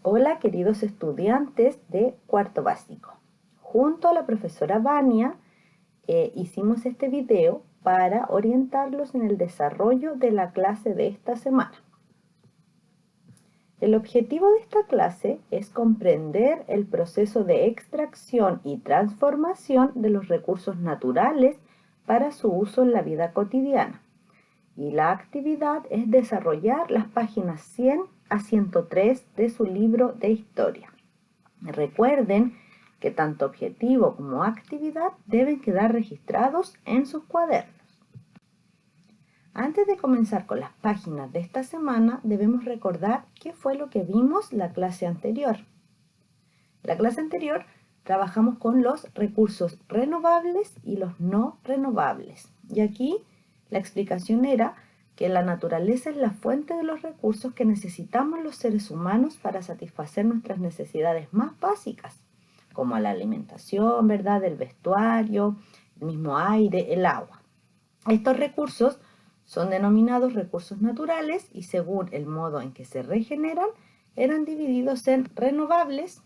Hola queridos estudiantes de cuarto básico. Junto a la profesora Vania hicimos este video para orientarlos en el desarrollo de la clase de esta semana. El objetivo de esta clase es comprender el proceso de extracción y transformación de los recursos naturales para su uso en la vida cotidiana. Y la actividad es desarrollar las páginas 100 a 103 de su libro de historia. Recuerden que tanto objetivo como actividad deben quedar registrados en sus cuadernos. Antes de comenzar con las páginas de esta semana, debemos recordar qué fue lo que vimos la clase anterior. La clase anterior trabajamos con los recursos renovables y los no renovables. Y aquí la explicación era que la naturaleza es la fuente de los recursos que necesitamos los seres humanos para satisfacer nuestras necesidades más básicas, como la alimentación, ¿verdad?, el vestuario, el mismo aire, el agua. Estos recursos son denominados recursos naturales y según el modo en que se regeneran, eran divididos en renovables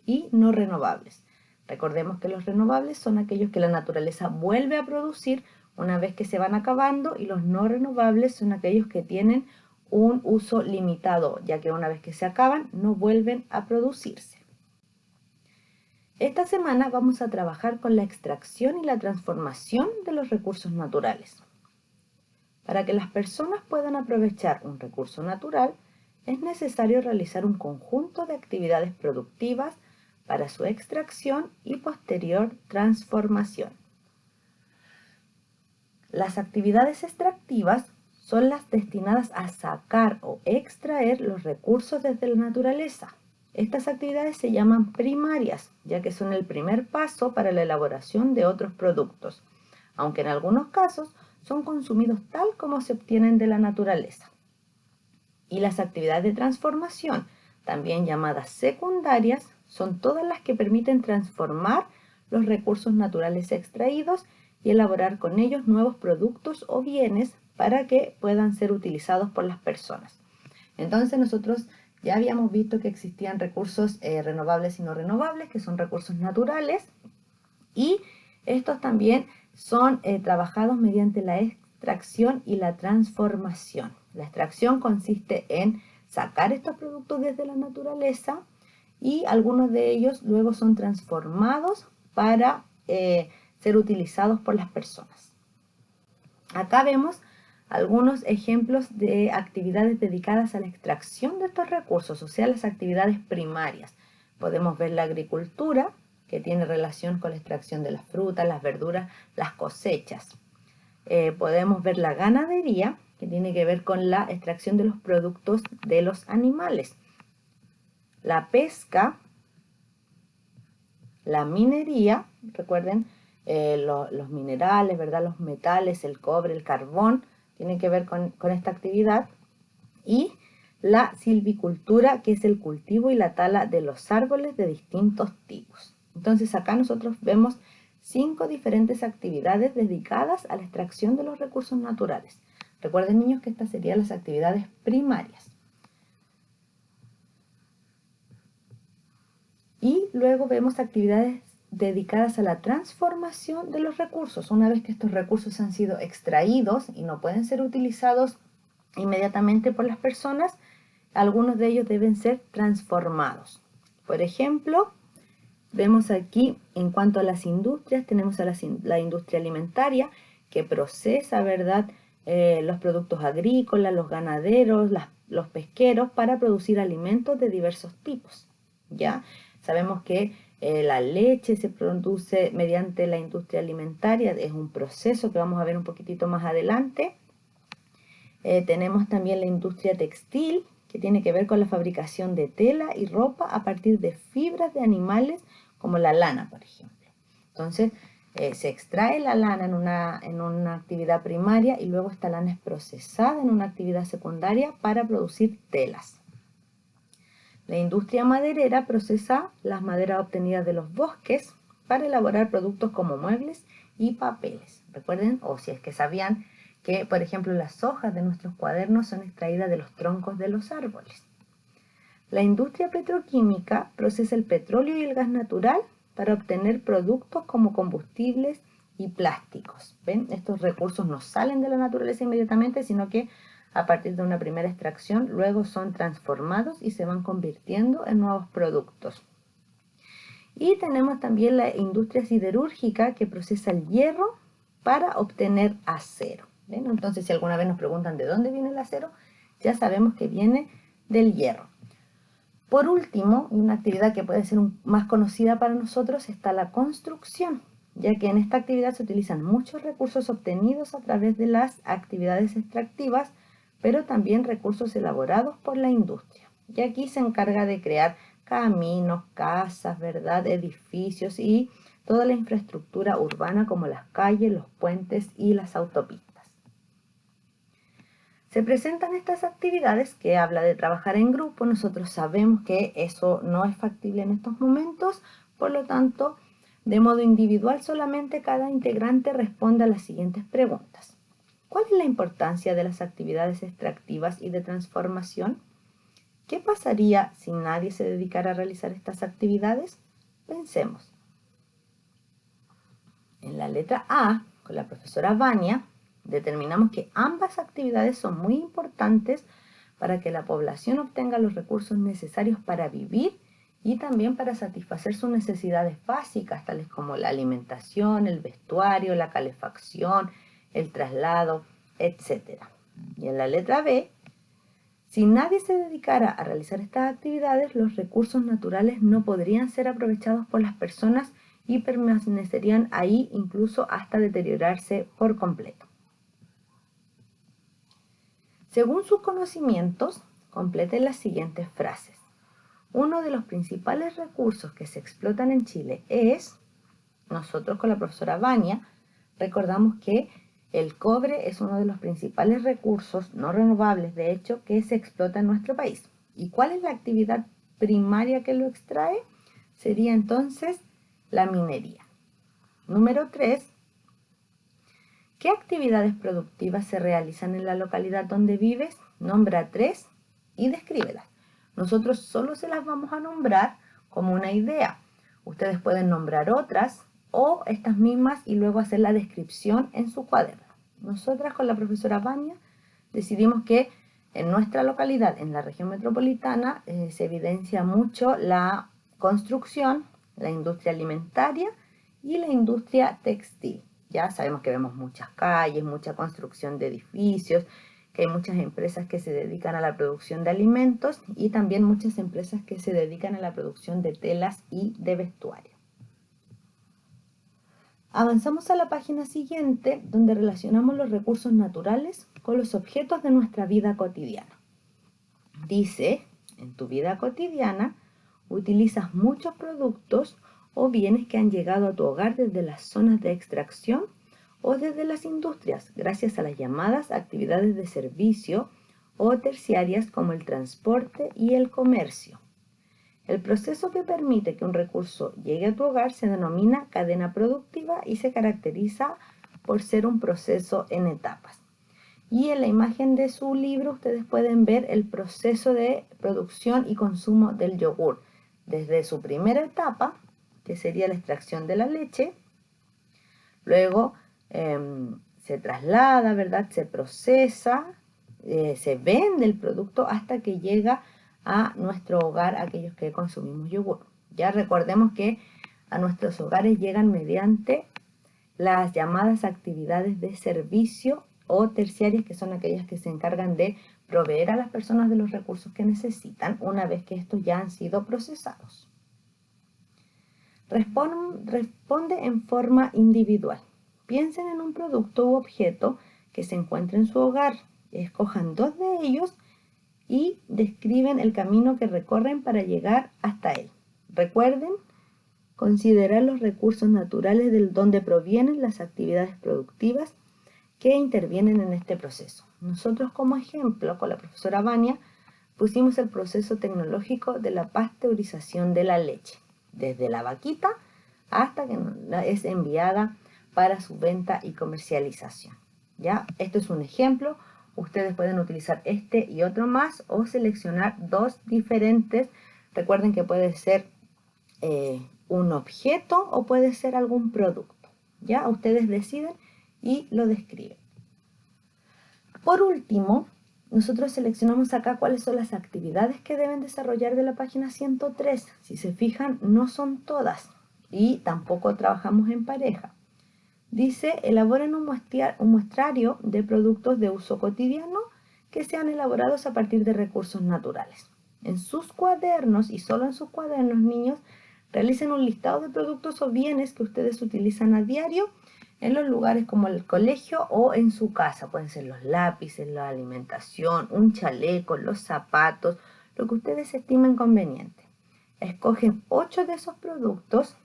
y no renovables. Recordemos que los renovables son aquellos que la naturaleza vuelve a producir una vez que se van acabando, y los no renovables son aquellos que tienen un uso limitado, ya que una vez que se acaban no vuelven a producirse. Esta semana vamos a trabajar con la extracción y la transformación de los recursos naturales. Para que las personas puedan aprovechar un recurso natural, es necesario realizar un conjunto de actividades productivas para su extracción y posterior transformación. Las actividades extractivas son las destinadas a sacar o extraer los recursos desde la naturaleza. Estas actividades se llaman primarias, ya que son el primer paso para la elaboración de otros productos, aunque en algunos casos son consumidos tal como se obtienen de la naturaleza. Y las actividades de transformación, también llamadas secundarias, son todas las que permiten transformar los recursos naturales extraídos y elaborar con ellos nuevos productos o bienes para que puedan ser utilizados por las personas. Entonces nosotros ya habíamos visto que existían recursos renovables y no renovables, que son recursos naturales, y estos también son trabajados mediante la extracción y la transformación. La extracción consiste en sacar estos productos desde la naturaleza, y algunos de ellos luego son transformados para ser utilizados por las personas. Acá vemos algunos ejemplos de actividades dedicadas a la extracción de estos recursos, o sea, las actividades primarias. Podemos ver la agricultura, que tiene relación con la extracción de las frutas, las verduras, las cosechas. Podemos ver la ganadería, que tiene que ver con la extracción de los productos de los animales. La pesca, la minería, recuerden los minerales, ¿verdad?, los metales, el cobre, el carbón, tienen que ver con esta actividad. Y la silvicultura, que es el cultivo y la tala de los árboles de distintos tipos. Entonces acá nosotros vemos 5 diferentes actividades dedicadas a la extracción de los recursos naturales. Recuerden, niños, que estas serían las actividades primarias. Y luego vemos actividades dedicadas a la transformación de los recursos. Una vez que estos recursos han sido extraídos y no pueden ser utilizados inmediatamente por las personas, algunos de ellos deben ser transformados. Por ejemplo, vemos aquí, en cuanto a las industrias, tenemos a la industria alimentaria, que procesa, ¿verdad?, los productos agrícolas, los ganaderos, los pesqueros, para producir alimentos de diversos tipos, ¿ya? Sabemos que la leche se produce mediante la industria alimentaria, es un proceso que vamos a ver un poquitito más adelante. Tenemos también la industria textil, que tiene que ver con la fabricación de tela y ropa a partir de fibras de animales, como la lana, por ejemplo. Entonces, se extrae la lana en una actividad primaria, y luego esta lana es procesada en una actividad secundaria para producir telas. La industria maderera procesa las maderas obtenidas de los bosques para elaborar productos como muebles y papeles. Recuerden, o si es que sabían, que por ejemplo las hojas de nuestros cuadernos son extraídas de los troncos de los árboles. La industria petroquímica procesa el petróleo y el gas natural para obtener productos como combustibles y plásticos. ¿Ven? Estos recursos no salen de la naturaleza inmediatamente, sino que a partir de una primera extracción, luego son transformados y se van convirtiendo en nuevos productos. Y tenemos también la industria siderúrgica que procesa el hierro para obtener acero. ¿Ven? Entonces, si alguna vez nos preguntan de dónde viene el acero, ya sabemos que viene del hierro. Por último, y una actividad que puede ser más conocida para nosotros, está la construcción, ya que en esta actividad se utilizan muchos recursos obtenidos a través de las actividades extractivas, pero también recursos elaborados por la industria. Y aquí se encarga de crear caminos, casas, ¿verdad?, edificios y toda la infraestructura urbana como las calles, los puentes y las autopistas. Se presentan estas actividades que habla de trabajar en grupo. Nosotros sabemos que eso no es factible en estos momentos, por lo tanto, de modo individual solamente cada integrante responde a las siguientes preguntas. ¿Cuál es la importancia de las actividades extractivas y de transformación? ¿Qué pasaría si nadie se dedicara a realizar estas actividades? Pensemos. En la letra A, con la profesora Vania, determinamos que ambas actividades son muy importantes para que la población obtenga los recursos necesarios para vivir y también para satisfacer sus necesidades básicas, tales como la alimentación, el vestuario, la calefacción, el traslado, etc. Y en la letra B, si nadie se dedicara a realizar estas actividades, los recursos naturales no podrían ser aprovechados por las personas y permanecerían ahí incluso hasta deteriorarse por completo. Según sus conocimientos, completen las siguientes frases. Uno de los principales recursos que se explotan en Chile es, nosotros con la profesora Vania, recordamos que el cobre es uno de los principales recursos no renovables, de hecho, que se explota en nuestro país. ¿Y cuál es la actividad primaria que lo extrae? Sería entonces la minería. Número 3. ¿Qué actividades productivas se realizan en la localidad donde vives? Nombra 3 y descríbelas. Nosotros solo se las vamos a nombrar como una idea. Ustedes pueden nombrar otras o estas mismas y luego hacer la descripción en su cuaderno. Nosotras con la profesora Vania decidimos que en nuestra localidad, en la región metropolitana, se evidencia mucho la construcción, la industria alimentaria y la industria textil. Ya sabemos que vemos muchas calles, mucha construcción de edificios, que hay muchas empresas que se dedican a la producción de alimentos y también muchas empresas que se dedican a la producción de telas y de vestuario. Avanzamos a la página siguiente, donde relacionamos los recursos naturales con los objetos de nuestra vida cotidiana. Dice, en tu vida cotidiana, utilizas muchos productos o bienes que han llegado a tu hogar desde las zonas de extracción o desde las industrias, gracias a las llamadas actividades de servicio o terciarias como el transporte y el comercio. El proceso que permite que un recurso llegue a tu hogar se denomina cadena productiva y se caracteriza por ser un proceso en etapas. Y en la imagen de su libro ustedes pueden ver el proceso de producción y consumo del yogur, desde su primera etapa, que sería la extracción de la leche, luego se traslada, ¿verdad? Se procesa, se vende el producto hasta que llega a nuestro hogar aquellos que consumimos yogur. Ya recordemos que a nuestros hogares llegan mediante las llamadas actividades de servicio o terciarias, que son aquellas que se encargan de proveer a las personas de los recursos que necesitan una vez que estos ya han sido procesados. Responde en forma individual. Piensen en un producto u objeto que se encuentre en su hogar. Escojan 2 de ellos y describen el camino que recorren para llegar hasta él. Recuerden considerar los recursos naturales de donde provienen las actividades productivas que intervienen en este proceso. Nosotros como ejemplo, con la profesora Vania, pusimos el proceso tecnológico de la pasteurización de la leche, desde la vaquita hasta que es enviada para su venta y comercialización. ¿Ya? Esto es un ejemplo. ustedes pueden utilizar este y otro más o seleccionar dos diferentes. Recuerden que puede ser un objeto o puede ser algún producto. Ya ustedes deciden y lo describen. Por último, nosotros seleccionamos acá cuáles son las actividades que deben desarrollar de la página 103. Si se fijan, no son todas y tampoco trabajamos en pareja. Dice, elaboren un muestrario de productos de uso cotidiano que sean elaborados a partir de recursos naturales. En sus cuadernos, y solo en sus cuadernos, niños, realicen un listado de productos o bienes que ustedes utilizan a diario en los lugares como el colegio o en su casa. Pueden ser los lápices, la alimentación, un chaleco, los zapatos, lo que ustedes estimen conveniente. Escogen 8 de esos productos,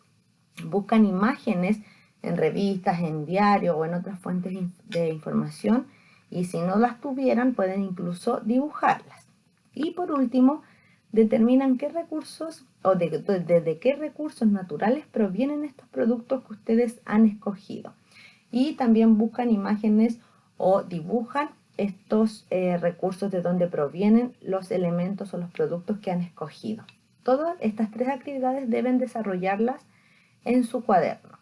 buscan imágenes en revistas, en diarios o en otras fuentes de información, y si no las tuvieran pueden incluso dibujarlas. Y por último, determinan qué recursos o desde qué recursos naturales provienen estos productos que ustedes han escogido. Y también buscan imágenes o dibujan estos recursos de donde provienen los elementos o los productos que han escogido. Todas estas 3 actividades deben desarrollarlas en su cuaderno.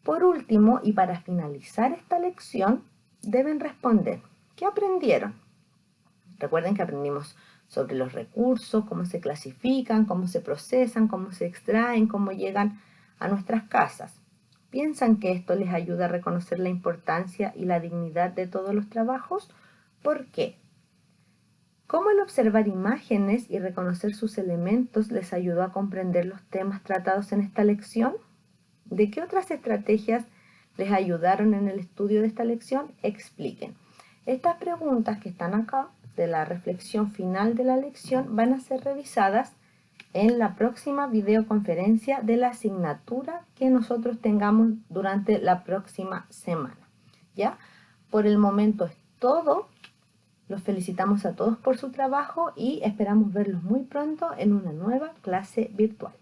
Por último, y para finalizar esta lección, deben responder, ¿qué aprendieron? Recuerden que aprendimos sobre los recursos, cómo se clasifican, cómo se procesan, cómo se extraen, cómo llegan a nuestras casas. ¿Piensan que esto les ayuda a reconocer la importancia y la dignidad de todos los trabajos? ¿Por qué? ¿Cómo el observar imágenes y reconocer sus elementos les ayudó a comprender los temas tratados en esta lección? ¿De qué otras estrategias les ayudaron en el estudio de esta lección? Expliquen. Estas preguntas que están acá, de la reflexión final de la lección, van a ser revisadas en la próxima videoconferencia de la asignatura que nosotros tengamos durante la próxima semana. ¿Ya? Por el momento es todo. Los felicitamos a todos por su trabajo y esperamos verlos muy pronto en una nueva clase virtual.